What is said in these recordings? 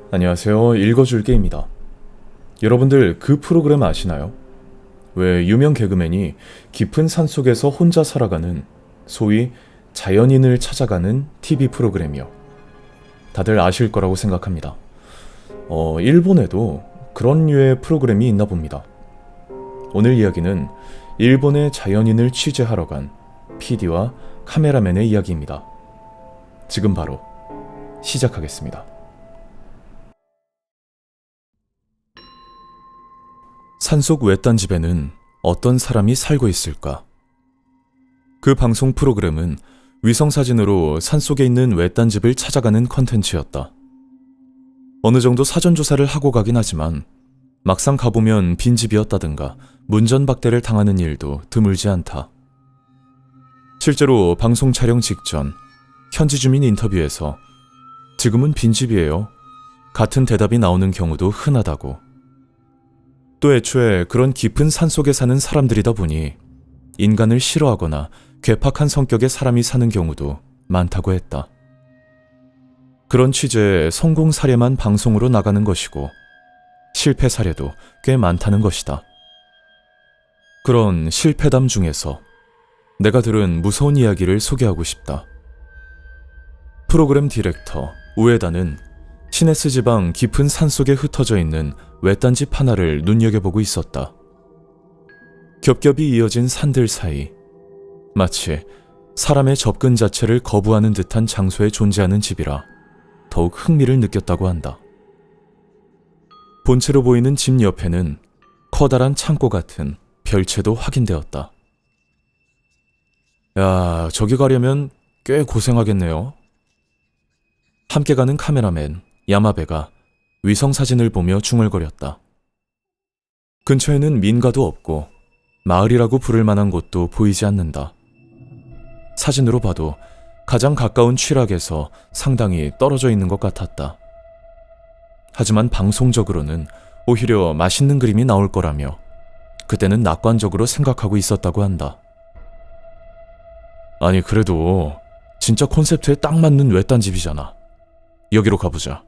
안녕하세요. 읽어줄게입니다. 여러분들 그 프로그램 아시나요? 왜 유명 개그맨이 깊은 산속에서 혼자 살아가는 소위 자연인을 찾아가는 TV 프로그램이요. 다들 아실 거라고 생각합니다. 일본에도 그런 류의 프로그램이 있나 봅니다. 오늘 이야기는 일본의 자연인을 취재하러 간 PD와 카메라맨의 이야기입니다. 지금 바로 시작하겠습니다. 산속 외딴 집에는 어떤 사람이 살고 있을까? 그 방송 프로그램은 위성사진으로 산속에 있는 외딴 집을 찾아가는 컨텐츠였다. 어느 정도 사전조사를 하고 가긴 하지만 막상 가보면 빈집이었다든가 문전박대를 당하는 일도 드물지 않다. 실제로 방송 촬영 직전 현지 주민 인터뷰에서 지금은 빈집이에요. 같은 대답이 나오는 경우도 흔하다고. 또 애초에 그런 깊은 산속에 사는 사람들이다 보니 인간을 싫어하거나 괴팍한 성격의 사람이 사는 경우도 많다고 했다. 그런 취재의 성공 사례만 방송으로 나가는 것이고 실패 사례도 꽤 많다는 것이다. 그런 실패담 중에서 내가 들은 무서운 이야기를 소개하고 싶다. 프로그램 디렉터 우에다는 시네스 지방 깊은 산속에 흩어져 있는 외딴 집 하나를 눈여겨보고 있었다. 겹겹이 이어진 산들 사이, 마치 사람의 접근 자체를 거부하는 듯한 장소에 존재하는 집이라 더욱 흥미를 느꼈다고 한다. 본체로 보이는 집 옆에는 커다란 창고 같은 별채도 확인되었다. 야, 저기 가려면 꽤 고생하겠네요. 함께 가는 카메라맨 야마베가 위성사진을 보며 중얼거렸다. 근처에는 민가도 없고 마을이라고 부를 만한 곳도 보이지 않는다. 사진으로 봐도 가장 가까운 취락에서 상당히 떨어져 있는 것 같았다. 하지만 방송적으로는 오히려 맛있는 그림이 나올 거라며 그때는 낙관적으로 생각하고 있었다고 한다. 아니 그래도 진짜 콘셉트에 딱 맞는 외딴 집이잖아. 여기로 가보자.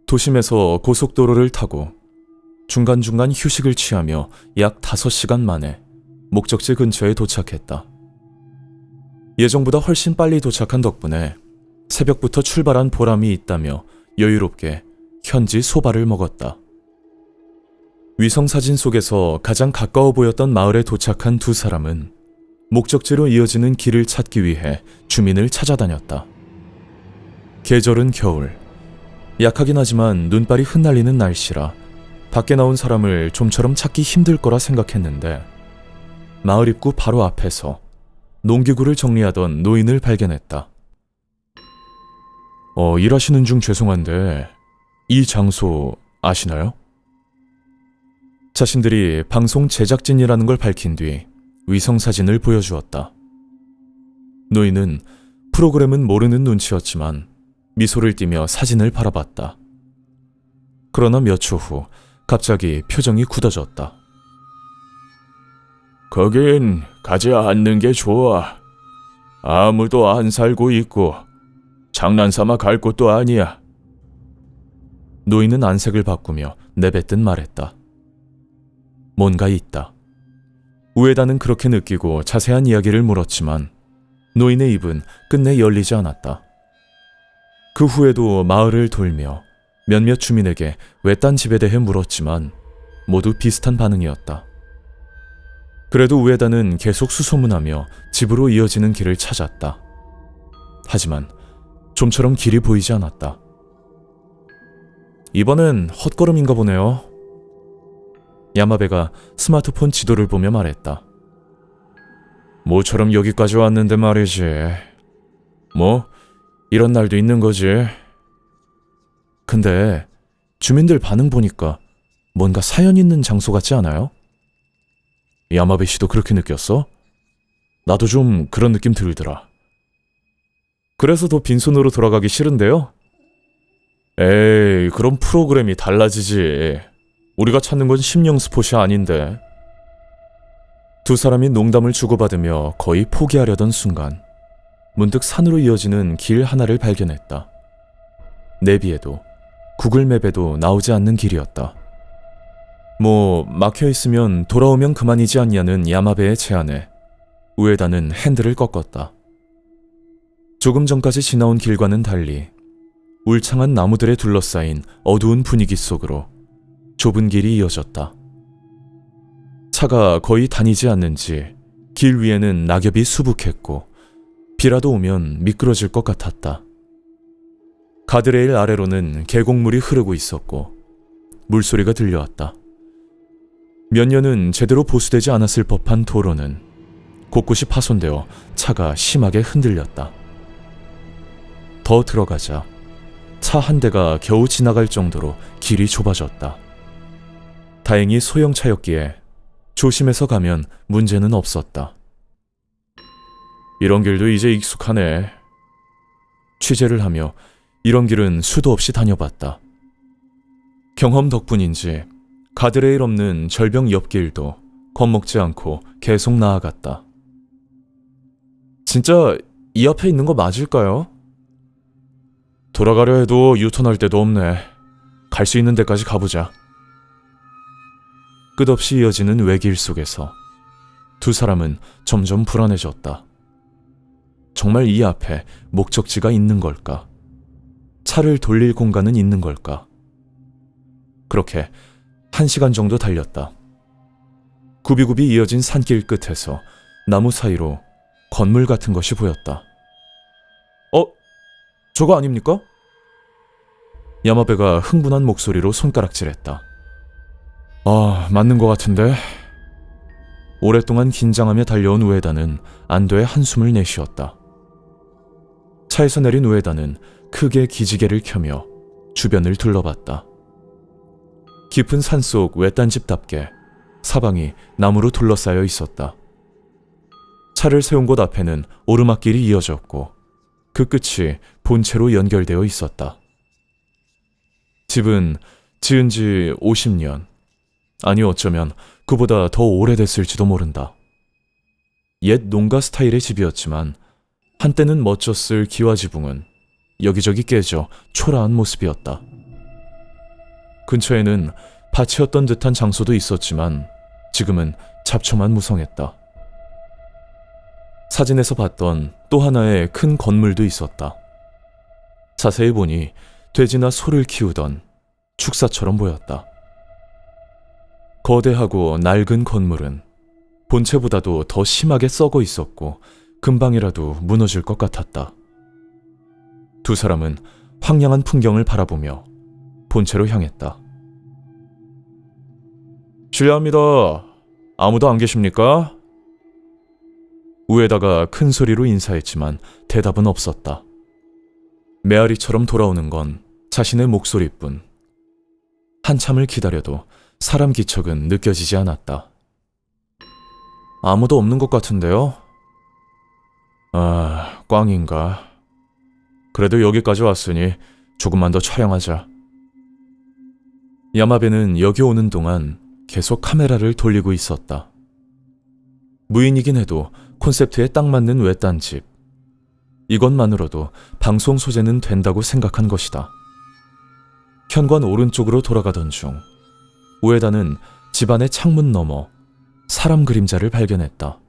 도심에서 고속도로를 타고 중간중간 휴식을 취하며 약 5시간 만에 목적지 근처에 도착했다. 예정보다 훨씬 빨리 도착한 덕분에 새벽부터 출발한 보람이 있다며 여유롭게 현지 소바를 먹었다. 위성사진 속에서 가장 가까워 보였던 마을에 도착한 두 사람은 목적지로 이어지는 길을 찾기 위해 주민을 찾아다녔다. 계절은 겨울. 약하긴 하지만 눈발이 흩날리는 날씨라 밖에 나온 사람을 좀처럼 찾기 힘들 거라 생각했는데 마을 입구 바로 앞에서 농기구를 정리하던 노인을 발견했다. 일하시는 중 죄송한데 이 장소 아시나요? 자신들이 방송 제작진이라는 걸 밝힌 뒤 위성사진을 보여주었다. 노인은 프로그램은 모르는 눈치였지만 미소를 띠며 사진을 바라봤다. 그러나 몇 초 후 갑자기 표정이 굳어졌다. 거긴 가지 않는 게 좋아. 아무도 안 살고 있고 장난삼아 갈 곳도 아니야. 노인은 안색을 바꾸며 내뱉듯 말했다. 뭔가 있다. 우에다는 그렇게 느끼고 자세한 이야기를 물었지만 노인의 입은 끝내 열리지 않았다. 그 후에도 마을을 돌며 몇몇 주민에게 외딴 집에 대해 물었지만 모두 비슷한 반응이었다. 그래도 우에다는 계속 수소문하며 집으로 이어지는 길을 찾았다. 하지만 좀처럼 길이 보이지 않았다. 이번엔 헛걸음인가 보네요. 야마베가 스마트폰 지도를 보며 말했다. 모처럼 여기까지 왔는데 말이지. 이런 날도 있는 거지. 근데 주민들 반응 보니까 뭔가 사연 있는 장소 같지 않아요? 야마베 씨도 그렇게 느꼈어? 나도 좀 그런 느낌 들더라. 그래서 더 빈손으로 돌아가기 싫은데요? 에이, 그럼 프로그램이 달라지지. 우리가 찾는 건 심령 스폿이 아닌데. 두 사람이 농담을 주고받으며 거의 포기하려던 순간 문득 산으로 이어지는 길 하나를 발견했다. 내비에도 구글맵에도 나오지 않는 길이었다. 막혀있으면 돌아오면 그만이지 않냐는 야마베의 제안에 우에다는 핸들을 꺾었다. 조금 전까지 지나온 길과는 달리 울창한 나무들에 둘러싸인 어두운 분위기 속으로 좁은 길이 이어졌다. 차가 거의 다니지 않는지 길 위에는 낙엽이 수북했고 비라도 오면 미끄러질 것 같았다. 가드레일 아래로는 계곡물이 흐르고 있었고 물소리가 들려왔다. 몇 년은 제대로 보수되지 않았을 법한 도로는 곳곳이 파손되어 차가 심하게 흔들렸다. 더 들어가자 차 한 대가 겨우 지나갈 정도로 길이 좁아졌다. 다행히 소형차였기에 조심해서 가면 문제는 없었다. 이런 길도 이제 익숙하네. 취재를 하며 이런 길은 수도 없이 다녀봤다. 경험 덕분인지 가드레일 없는 절벽 옆길도 겁먹지 않고 계속 나아갔다. 진짜 이 앞에 있는 거 맞을까요? 돌아가려 해도 유턴할 데도 없네. 갈 수 있는 데까지 가보자. 끝없이 이어지는 외길 속에서 두 사람은 점점 불안해졌다. 정말 이 앞에 목적지가 있는 걸까? 차를 돌릴 공간은 있는 걸까? 그렇게 1시간 정도 달렸다. 굽이굽이 이어진 산길 끝에서 나무 사이로 건물 같은 것이 보였다. 저거 아닙니까? 야마베가 흥분한 목소리로 손가락질했다. 맞는 것 같은데. 오랫동안 긴장하며 달려온 우에다는 안도의 한숨을 내쉬었다. 차에서 내린 우에다는 크게 기지개를 켜며 주변을 둘러봤다. 깊은 산속 외딴집답게 사방이 나무로 둘러싸여 있었다. 차를 세운 곳 앞에는 오르막길이 이어졌고 그 끝이 본체로 연결되어 있었다. 집은 지은 지 50년, 아니 어쩌면 그보다 더 오래됐을지도 모른다. 옛 농가 스타일의 집이었지만 한때는 멋졌을 기와지붕은 여기저기 깨져 초라한 모습이었다. 근처에는 밭이었던 듯한 장소도 있었지만 지금은 잡초만 무성했다. 사진에서 봤던 또 하나의 큰 건물도 있었다. 자세히 보니 돼지나 소를 키우던 축사처럼 보였다. 거대하고 낡은 건물은 본체보다도 더 심하게 썩어 있었고 금방이라도 무너질 것 같았다. 두 사람은 황량한 풍경을 바라보며 본체로 향했다. 실례합니다. 아무도 안 계십니까? 우에다가 큰 소리로 인사했지만 대답은 없었다. 메아리처럼 돌아오는 건 자신의 목소리뿐. 한참을 기다려도 사람 기척은 느껴지지 않았다. 아무도 없는 것 같은데요? 꽝인가. 그래도 여기까지 왔으니 조금만 더 촬영하자. 야마베는 여기 오는 동안 계속 카메라를 돌리고 있었다. 무인이긴 해도 콘셉트에 딱 맞는 외딴 집. 이것만으로도 방송 소재는 된다고 생각한 것이다. 현관 오른쪽으로 돌아가던 중 우에다는 집안의 창문 너머 사람 그림자를 발견했다.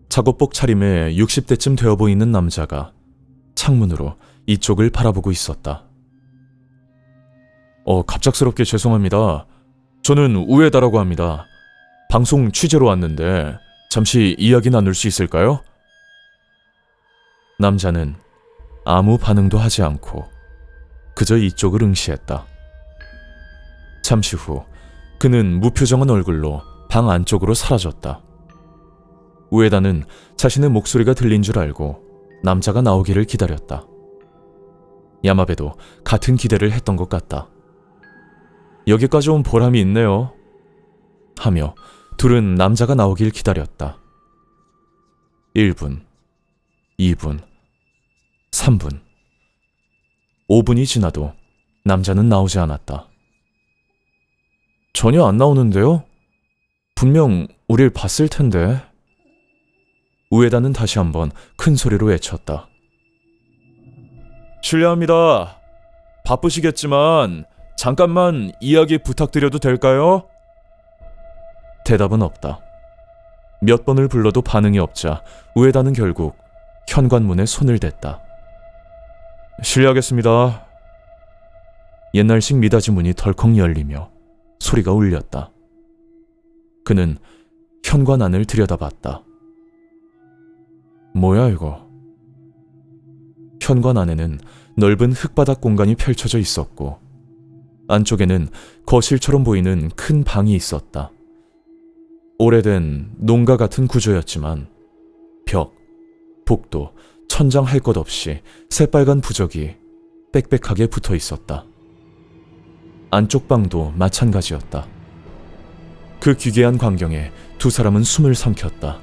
작업복 차림에 60대쯤 되어 보이는 남자가 창문으로 이쪽을 바라보고 있었다. 갑작스럽게 죄송합니다. 저는 우에다라고 합니다. 방송 취재로 왔는데 잠시 이야기 나눌 수 있을까요? 남자는 아무 반응도 하지 않고 그저 이쪽을 응시했다. 잠시 후 그는 무표정한 얼굴로 방 안쪽으로 사라졌다. 우에다는 자신의 목소리가 들린 줄 알고 남자가 나오기를 기다렸다. 야마베도 같은 기대를 했던 것 같다. 여기까지 온 보람이 있네요. 하며 둘은 남자가 나오길 기다렸다. 1분, 2분, 3분, 5분이 지나도 남자는 나오지 않았다. 전혀 안 나오는데요? 분명 우릴 봤을 텐데. 우에다는 다시 한번 큰 소리로 외쳤다. 실례합니다. 바쁘시겠지만 잠깐만 이야기 부탁드려도 될까요? 대답은 없다. 몇 번을 불러도 반응이 없자 우에다는 결국 현관문에 손을 댔다. 실례하겠습니다. 옛날식 미닫이 문이 덜컥 열리며 소리가 울렸다. 그는 현관 안을 들여다봤다. 뭐야 이거? 현관 안에는 넓은 흙바닥 공간이 펼쳐져 있었고 안쪽에는 거실처럼 보이는 큰 방이 있었다. 오래된 농가 같은 구조였지만 벽, 복도, 천장 할 것 없이 새빨간 부적이 빽빽하게 붙어 있었다. 안쪽 방도 마찬가지였다. 그 기괴한 광경에 두 사람은 숨을 삼켰다.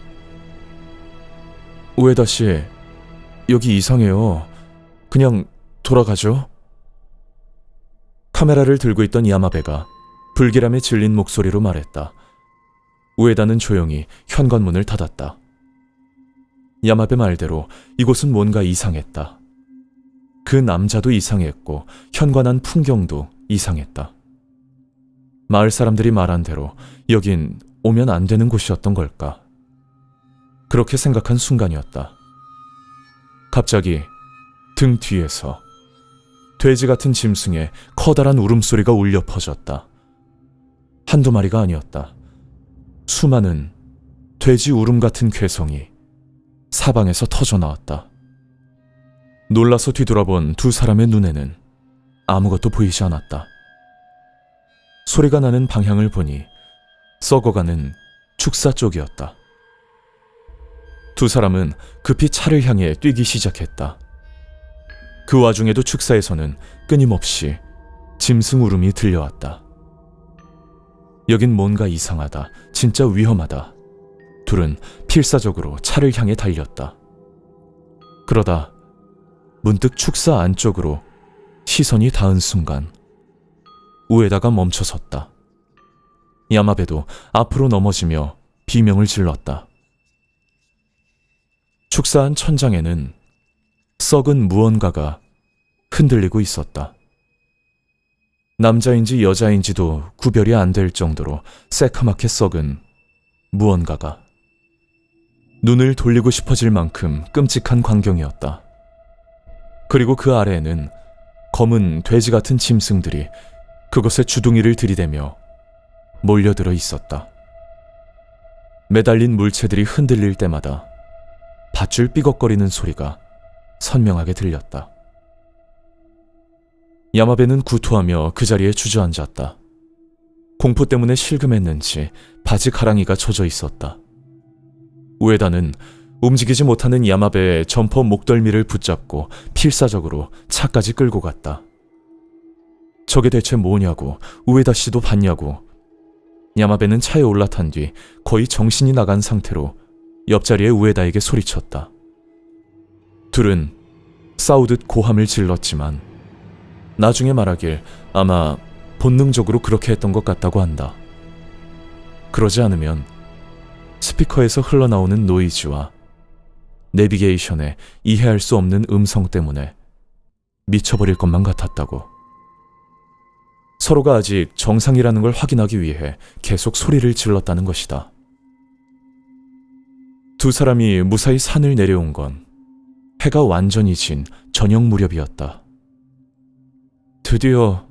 우에다 씨, 여기 이상해요. 그냥 돌아가죠? 카메라를 들고 있던 야마베가 불길함에 질린 목소리로 말했다. 우에다는 조용히 현관문을 닫았다. 야마베 말대로 이곳은 뭔가 이상했다. 그 남자도 이상했고 현관 안 풍경도 이상했다. 마을 사람들이 말한 대로 여긴 오면 안 되는 곳이었던 걸까? 그렇게 생각한 순간이었다. 갑자기 등 뒤에서 돼지 같은 짐승의 커다란 울음소리가 울려 퍼졌다. 한두 마리가 아니었다. 수많은 돼지 울음 같은 괴성이 사방에서 터져 나왔다. 놀라서 뒤돌아본 두 사람의 눈에는 아무것도 보이지 않았다. 소리가 나는 방향을 보니 썩어가는 축사 쪽이었다. 두 사람은 급히 차를 향해 뛰기 시작했다. 그 와중에도 축사에서는 끊임없이 짐승 울음이 들려왔다. 여긴 뭔가 이상하다. 진짜 위험하다. 둘은 필사적으로 차를 향해 달렸다. 그러다 문득 축사 안쪽으로 시선이 닿은 순간 우에다가 멈춰섰다. 야마베도 앞으로 넘어지며 비명을 질렀다. 축사 안 천장에는 썩은 무언가가 흔들리고 있었다. 남자인지 여자인지도 구별이 안 될 정도로 새카맣게 썩은 무언가가 눈을 돌리고 싶어질 만큼 끔찍한 광경이었다. 그리고 그 아래에는 검은 돼지 같은 짐승들이 그것의 주둥이를 들이대며 몰려들어 있었다. 매달린 물체들이 흔들릴 때마다 밧줄 삐걱거리는 소리가 선명하게 들렸다. 야마베는 구토하며 그 자리에 주저앉았다. 공포 때문에 실금했는지 바지 가랑이가 젖어 있었다. 우에다는 움직이지 못하는 야마베의 점퍼 목덜미를 붙잡고 필사적으로 차까지 끌고 갔다. 저게 대체 뭐냐고 우에다 씨도 봤냐고. 야마베는 차에 올라탄 뒤 거의 정신이 나간 상태로 옆자리의 우에다에게 소리쳤다. 둘은 싸우듯 고함을 질렀지만 나중에 말하길 아마 본능적으로 그렇게 했던 것 같다고 한다. 그러지 않으면 스피커에서 흘러나오는 노이즈와 내비게이션의 이해할 수 없는 음성 때문에 미쳐버릴 것만 같았다고. 서로가 아직 정상이라는 걸 확인하기 위해 계속 소리를 질렀다는 것이다. 두 사람이 무사히 산을 내려온 건 해가 완전히 진 저녁 무렵이었다. 드디어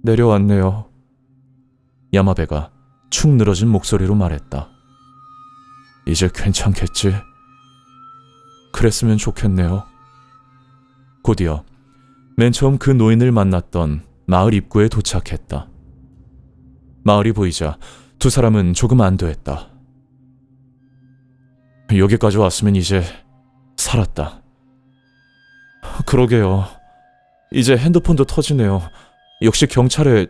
내려왔네요. 야마베가 축 늘어진 목소리로 말했다. 이제 괜찮겠지? 그랬으면 좋겠네요. 곧이어 맨 처음 그 노인을 만났던 마을 입구에 도착했다. 마을이 보이자 두 사람은 조금 안도했다. 여기까지 왔으면 이제 살았다. 그러게요. 이제 핸드폰도 터지네요. 역시 경찰에...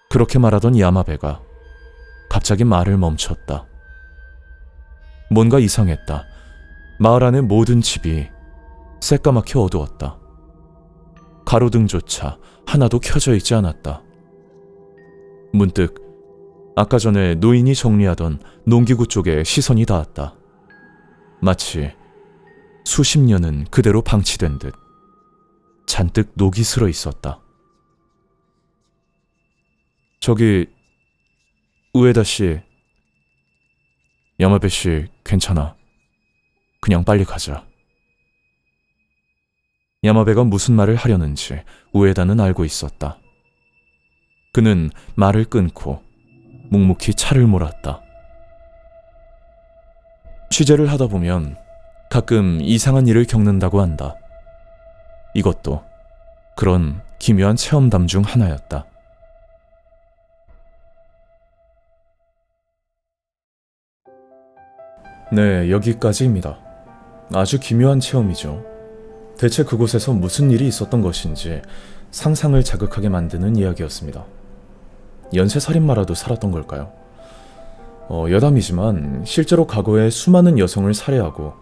그렇게 말하던 야마베가 갑자기 말을 멈췄다. 뭔가 이상했다. 마을 안의 모든 집이 새까맣게 어두웠다. 가로등조차 하나도 켜져 있지 않았다. 문득 아까 전에 노인이 정리하던 농기구 쪽에 시선이 닿았다. 마치 수십 년은 그대로 방치된 듯 잔뜩 녹이 슬어 있었다. 저기 우에다 씨, 야마베 씨 괜찮아. 그냥 빨리 가자. 야마베가 무슨 말을 하려는지 우에다는 알고 있었다. 그는 말을 끊고 묵묵히 차를 몰았다. 취재를 하다 보면 가끔 이상한 일을 겪는다고 한다. 이것도 그런 기묘한 체험담 중 하나였다. 네, 여기까지입니다. 아주 기묘한 체험이죠. 대체 그곳에서 무슨 일이 있었던 것인지 상상을 자극하게 만드는 이야기였습니다. 연쇄살인마라도 살았던 걸까요? 여담이지만 실제로 과거에 수많은 여성을 살해하고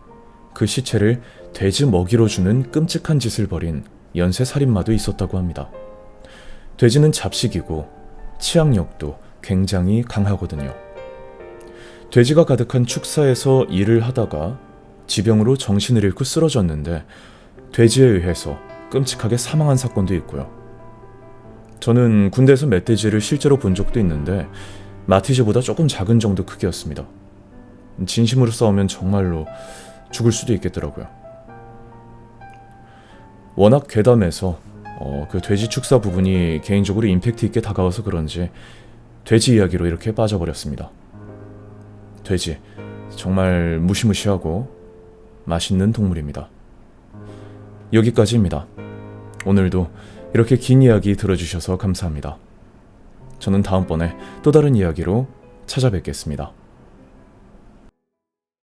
그 시체를 돼지 먹이로 주는 끔찍한 짓을 벌인 연쇄살인마도 있었다고 합니다. 돼지는 잡식이고 치악력도 굉장히 강하거든요. 돼지가 가득한 축사에서 일을 하다가 지병으로 정신을 잃고 쓰러졌는데 돼지에 의해서 끔찍하게 사망한 사건도 있고요. 저는 군대에서 멧돼지를 실제로 본 적도 있는데 마티즈보다 조금 작은 정도 크기였습니다. 진심으로 싸우면 정말로 죽을 수도 있겠더라고요. 워낙 괴담해서 그 돼지 축사 부분이 개인적으로 임팩트 있게 다가와서 그런지 돼지 이야기로 이렇게 빠져버렸습니다. 돼지, 정말 무시무시하고 맛있는 동물입니다. 여기까지입니다. 오늘도 이렇게 긴 이야기 들어주셔서 감사합니다. 저는 다음번에 또 다른 이야기로 찾아뵙겠습니다.